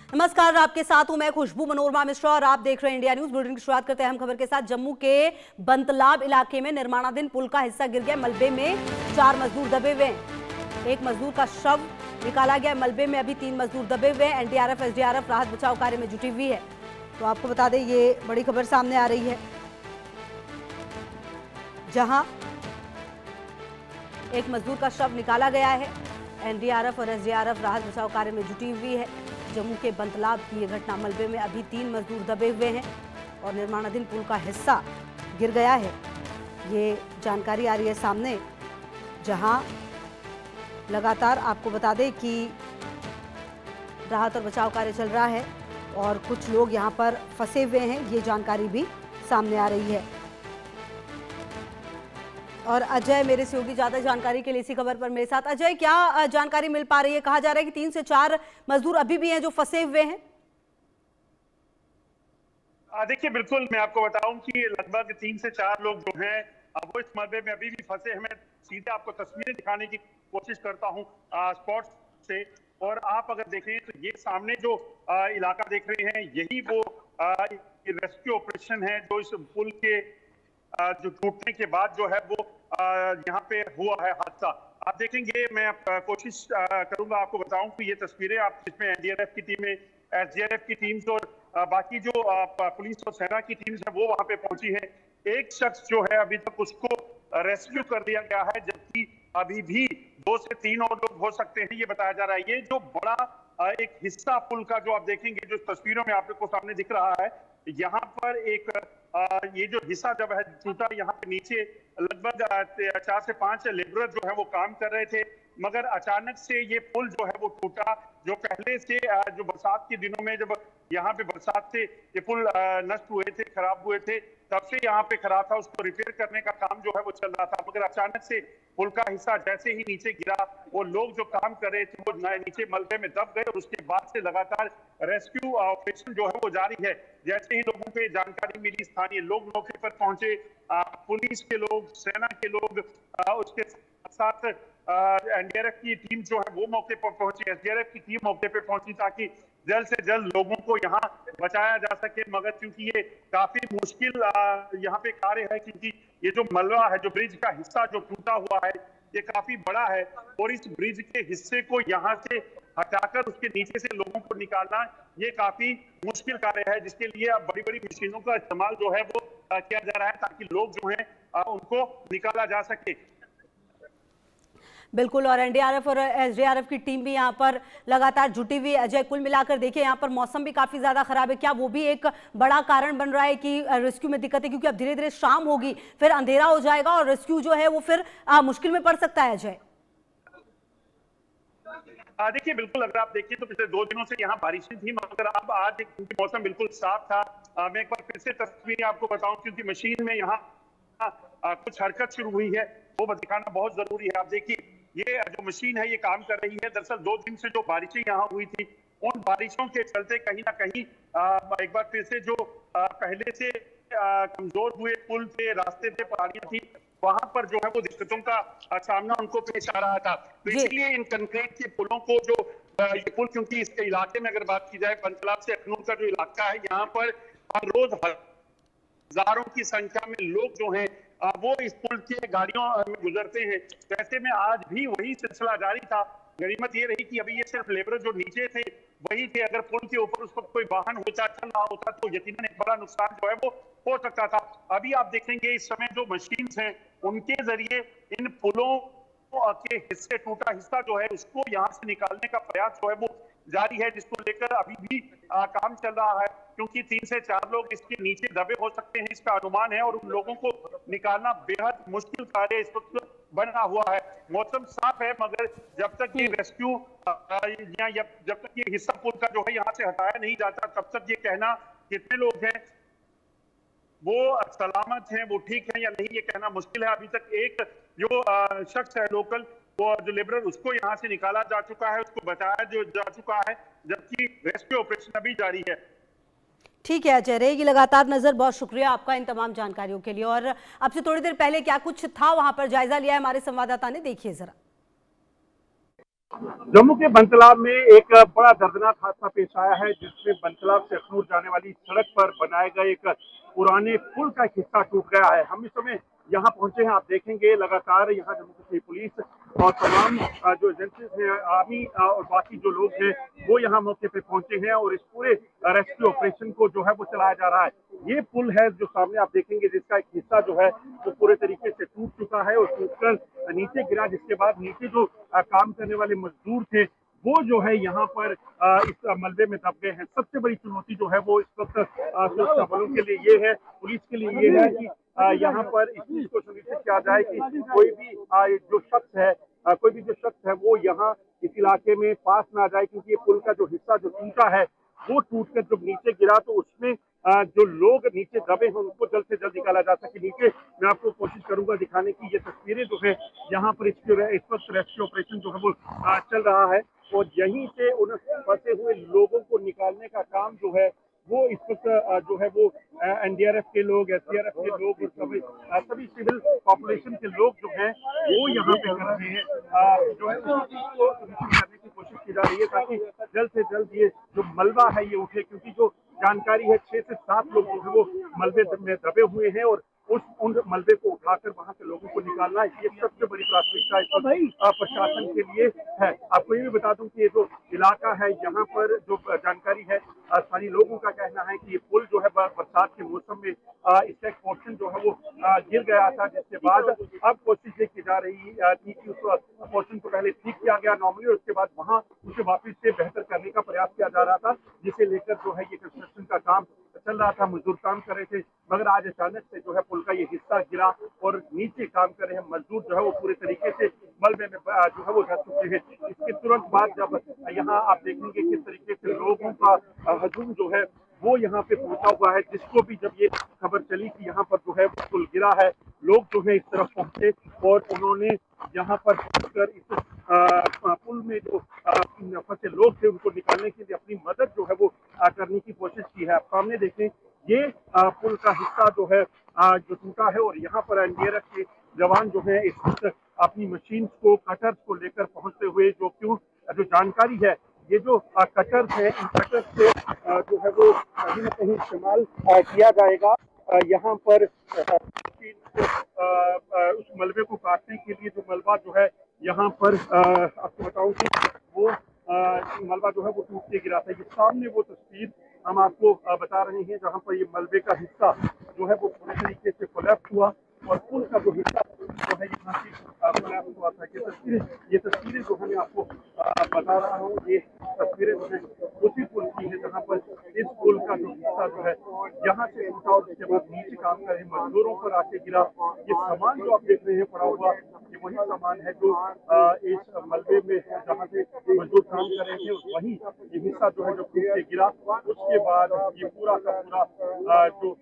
नमस्कार, आपके साथ हूं मैं खुशबू मनोरमा मिश्रा और आप देख रहे हैं इंडिया न्यूज। बुलेटिन की शुरुआत करते हैं अहम खबर के साथ। जम्मू के बंतलाब इलाके में निर्माणाधीन पुल का हिस्सा गिर गया। मलबे में 4 मजदूर दबे हुए हैं। एक मजदूर का शव निकाला गया। मलबे में अभी 3 मजदूर दबे हुए हैं। एनडीआरएफ एसडीआरएफ राहत बचाव कार्य में जुटी हुई है। तो आपको बता दें, ये बड़ी खबर सामने आ रही है, जहां एक मजदूर का शव निकाला गया है। एनडीआरएफ और एसडीआरएफ राहत बचाव कार्य में जुटी हुई है। जम्मू के बंतलाब की यह घटना। मलबे में अभी 3 मजदूर दबे हुए हैं और निर्माणाधीन पुल का हिस्सा गिर गया है। ये जानकारी आ रही है सामने, जहां लगातार आपको बता दें कि राहत और बचाव कार्य चल रहा है और कुछ लोग यहां पर फंसे हुए हैं। ये जानकारी भी सामने आ रही है। और अजय मेरे सहयोगी ज्यादा जानकारी के लिए इसी खबर पर मेरे साथ। अजय, क्या जानकारी मिल पा रही है? कहा जा रहा है कि 3 से 4 मजदूर अभी भी हैं जो फंसे हुए हैं। देखिए, बिल्कुल मैं आपको बताऊं कि लगभग 3 से 4 लोग जो हैं वो इस मलबे में अभी भी फंसे हैं। मैं सीधे आपको तस्वीरें दिखाने की कोशिश करता हूं स्पॉट से। और आप अगर देखें तो ये सामने जो इलाका देख रहे हैं, यही वो रेस्क्यू ऑपरेशन है जो इस पुल के जो टूटने के बाद जो है वो यहाँ पे हुआ है हादसा। आप देखेंगे, मैं कोशिश करूंगा आपको बताऊं कि ये तस्वीरें आप जिसमें एनडीआरएफ की टीमें, एसडीआरएफ की टीम्स और बाकी जो पुलिस और सेना की टीम्स है वो वहां पे पहुंची है। एक शख्स जो है अभी तक उसको रेस्क्यू कर दिया गया है, जबकि अभी भी 2 से 3 और लोग हो सकते हैं, ये बताया जा रहा है। ये जो बड़ा एक हिस्सा पुल का जो आप देखेंगे, जो तस्वीरों में आपको सामने दिख रहा है, यहाँ पर एक ये जो हिस्सा जब है टूटा, यहाँ पे नीचे लगभग 4 से 5 लेबरर जो है वो काम कर रहे थे, मगर अचानक से ये पुल जो है वो टूटा। जो पहले से जो बरसात के दिनों में जब यहाँ पे बरसात से ये पुल नष्ट हुए थे, खराब हुए थे, तब से यहाँ पे खराब था। उसको रिपेयर करने का काम जो है वो चल रहा था, मगर अचानक से पुल का हिस्सा जैसे ही नीचे गिरा, वो लोग जो काम कर रहे थे वो नीचे मलबे में दब गए और उसके बाद से लगातार रेस्क्यू ऑपरेशन जो है वो जारी है। जैसे ही लोगों को जानकारी मिली, स्थानीय लोग मौके पर पहुंचे, पुलिस के लोग, सेना के लोग, उसके साथ एनडीआरएफ की टीम जो है वो मौके पर पहुंची, एसडीआरएफ की टीम मौके पर पहुंची ताकि जल्द से जल्द लोगों को यहाँ बचाया जा सके। मगर क्योंकि ये काफी मुश्किल यहाँ पे कार्य है, क्योंकि ये जो मलबा है, जो ब्रिज का हिस्सा जो टूटा हुआ है, ये काफी बड़ा है और इस ब्रिज के हिस्से को यहाँ से हटाकर उसके नीचे से लोगों को निकालना ये काफी मुश्किल कार्य है, जिसके लिए अब बड़ी बड़ी मशीनों का इस्तेमाल जो है वो किया जा रहा है ताकि लोग जो है उनको निकाला जा सके। बिल्कुल, और एनडीआरएफ और एसडीआरएफ की टीम भी यहाँ पर लगातार जुटी हुई है। अजय, कुल मिलाकर देखिए यहाँ पर मौसम भी काफी ज्यादा खराब है। क्या वो भी एक बड़ा कारण बन रहा है कि रेस्क्यू में दिक्कत है? क्योंकि अब धीरे धीरे शाम होगी, फिर अंधेरा हो जाएगा और रेस्क्यू जो है वो फिर मुश्किल में पड़ सकता है। अजय, देखिए, बिल्कुल अगर आप देखिए तो पिछले 2 दिनों से यहाँ बारिशें थी, मगर अब आज मौसम बिल्कुल साफ था। मैं एक बार फिर से तस्वीरें आपको बताऊं, क्योंकि मशीन में यहाँ कुछ हरकत शुरू हुई है, वो दिखाना बहुत जरूरी है। आप देखिए, ये जो मशीन है ये काम कर रही है। दरअसल 2 दिन से जो बारिशें यहाँ हुई थी, उन बारिशों के चलते कहीं ना कहीं एक बार फिर से जो पहले से कमजोर हुए पुल थे, रास्ते थे, पहाड़ियां थी, वहां पर जो है वो दिक्कतों का सामना उनको पेश आ रहा था। तो इसलिए इन कंक्रीट के पुलों को जो ये पुल, क्योंकि इसके इलाके में अगर बात की जाए, बंतलाब से अखनूर का जो इलाका है, यहाँ पर हर रोज हजारों की संख्या में लोग जो हैं वो इस पुल के गाड़ियों में गुजरते हैं। वैसे में आज भी वही सिलसिला जारी था। गनीमत ये रही कि अभी ये सिर्फ लेबर जो नीचे थे वही थे। अगर पुल के ऊपर उस वक्त कोई वाहन होता, चल रहा होता, तो यकीनन एक बड़ा नुकसान जो है वो हो सकता था। अभी आप देखेंगे इस समय जो मशीन्स हैं उनके जरिए इन पुलों के हिस्से, टूटा हिस्सा जो है उसको यहाँ से निकालने का प्रयास जो है वो जारी है, जिसको लेकर अभी भी काम चल रहा है। क्योंकि 3 से 4 लोग इसके नीचे दबे हो सकते हैं, इसका अनुमान है, और उन लोगों को निकालना बेहद मुश्किल कार्य इस वक्त बना हुआ है। मौसम साफ है, मगर जब तक ये रेस्क्यू जब तक ये हिस्सा पुल का जो है यहाँ से हटाया नहीं जाता, तब तक ये कहना कितने लोग हैं वो सलामत हैं, वो ठीक है या नहीं, ये कहना मुश्किल है। अभी तक एक जो शख्स है लोकल, वो जो लेबरर, उसको यहाँ से निकाला जा चुका है, उसको बचाया जो जा चुका है, जबकि रेस्क्यू ऑपरेशन अभी जारी है। ठीक है अजय, रहेगी लगातार नजर। बहुत शुक्रिया आपका इन तमाम जानकारियों के लिए। और अब से थोड़ी देर पहले क्या कुछ था वहां पर, जायजा लिया है हमारे संवाददाता ने, देखिए जरा। जम्मू के बंतलाब में एक बड़ा दर्दनाक हादसा पेश आया है, जिसमें बंतलाब से अखनूर जाने वाली सड़क पर बनाए गए एक पुराने पुल का एक हिस्सा टूट गया है। हम इस समय यहाँ पहुंचे हैं, आप देखेंगे लगातार यहाँ जम्मू कश्मीर पुलिस और तमाम जो एजेंसीज हैं, आर्मी और बाकी जो लोग हैं वो यहाँ मौके पे पहुंचे हैं और इस पूरे रेस्क्यू ऑपरेशन को जो है वो चलाया जा रहा है। ये पुल है जो सामने आप देखेंगे, जिसका एक हिस्सा जो है वो पूरे तरीके से टूट चुका है और टूटकर नीचे गिरा, जिसके बाद नीचे जो काम करने वाले मजदूर थे वो जो है यहाँ पर इस मलबे में दब गए हैं। सबसे बड़ी चुनौती जो है वो इस वक्त सुरक्षा बलों के लिए ये है, पुलिस के लिए ये है कि यहाँ पर इस चीज को सुनिश्चित किया जाए कि कोई भी जो शख्स है वो यहाँ इस इलाके में पास ना आ जाए, क्योंकि ये पुल का जो हिस्सा जो टूटा है वो टूटकर जब नीचे गिरा तो उसमें जो लोग नीचे दबे हैं उनको जल्द से जल्द निकाला जा सके नीचे। मैं आपको कोशिश करूंगा दिखाने की, ये तस्वीरें जो है यहाँ पर इस वक्त रेस्क्यू ऑपरेशन जो है वो चल रहा है और यहीं से उन फंसे हुए लोगों को निकालने का काम जो है वो इस वक्त जो है वो एनडीआरएफ के लोग, एसडीआरएफ के लोग और सभी सिविल पॉपुलेशन के लोग जो हैं वो यहाँ पे कर रहे हैं। जो है उसको करने की कोशिश की जा रही है ताकि जल्द से जल्द ये जो मलबा है ये उठे, क्योंकि जो जानकारी है 6 से 7 लोग जो है वो मलबे में दबे हुए हैं और उन मलबे को उठाकर वहां से लोगों को निकालना ये सबसे बड़ी प्राथमिकता इस प्रशासन के लिए है। आपको ये भी बता दूं कि ये जो इलाका है यहाँ पर जो जानकारी है, स्थानीय लोगों का कहना है कि ये पुल जो है बरसात के मौसम में इसका एक पोर्शन जो है वो गिर गया था, जिसके बाद अब कोशिश ये की जा रही थी कि उस पोर्शन को पहले ठीक किया गया नॉर्मली और उसके बाद वहां उसे वापस से बेहतर करने का प्रयास किया जा रहा था, जिसे लेकर जो है ये कंस्ट्रक्शन का काम चल रहा था, मजदूर काम कर रहे थे। मगर आज अचानक से जो है पुल का ये हिस्सा गिरा और नीचे काम कर रहे हैं मजदूर जो है वो पूरे तरीके से मलबे में जो है वो धस चुके हैं। इसके तुरंत बाद जब यहाँ आप देखेंगे किस तरीके से लोगों का हजूम जो है वो यहाँ पे पहुंचा हुआ है, जिसको भी जब ये खबर चली कि यहाँ पर जो है पुल गिरा है, लोग जो है इस तरफ पहुंचे और उन्होंने यहाँ पर पहुंचकर इस पुल में जो फंसे लोग थे उनको निकालने के लिए अपनी मदद जो है वो करने की कोशिश की है। आप सामने देखें, ये पुल का हिस्सा जो है जो टूटा है और यहाँ पर एनडीआरएफ के जवान जो है इस वक्त अपनी मशीन को, कटर्स को लेकर पहुंचते हुए जो जानकारी है, ये जो कटर्स है इन कटर्स से जो है वो कहीं ना कहीं इस्तेमाल किया जाएगा यहाँ पर उस मलबे को काटने के लिए। जो मलबा जो है यहाँ पर आपको बताऊं कि वो मलबा जो है वो टूट के गिरा था। ये सामने वो तस्वीर हम आपको बता रहे हैं जहाँ पर ये मलबे का हिस्सा जो है वो पूरी तरीके से कोलैप्स हुआ और पुल का जो हिस्सा जो है यहाँ से कोलैप्स हुआ था। ये तस्वीरें जो है मैं आपको बता रहा हूँ, ये तस्वीरें जो है उसी पुल की है जहाँ पर इस पुल का जो हिस्सा जो है यहाँ से टूटा और उसके बाद नीचे काम कर रहे मजदूरों पर आके गिरा। ये सामान जो आप देख रहे हैं पड़ा हुआ, ये वही सामान है जो इस मलबे में जहाँ से मजदूर काम कर रहे थे, वही ये हिस्सा जो है जो टूट के गिरा। उसके बाद ये पूरा का पूरा जो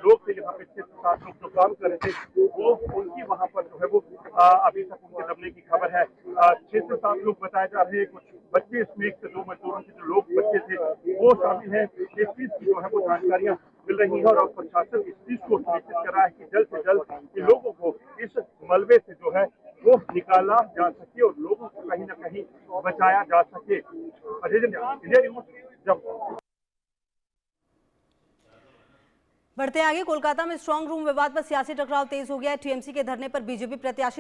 लोग थे यहाँ पे 6 से 7 लोग जो काम कर रहे थे वो उनकी वहाँ पर जो है वो अभी तक उनके दबने की खबर है। 6 से 7 लोग बताए जा रहे हैं, कुछ बच्चे इसमें 1 से 2 मजदूरों के जो लोग बच्चे थे वो शामिल है। इस चीज की जो है वो जानकारियां मिल रही है और अब प्रशासन इस चीज को सुनिश्चित कर रहा है कि जल्द से जल्द इन लोगों को इस मलबे से जो है वो निकाला जा सके और लोगों को कहीं ना कहीं बचाया जा सके। अजय न्यूज़ जब बढ़ते आगे, कोलकाता में स्ट्रांग रूम विवाद पर सियासी टकराव तेज हो गया है। टीएमसी के धरने पर बीजेपी प्रत्याशी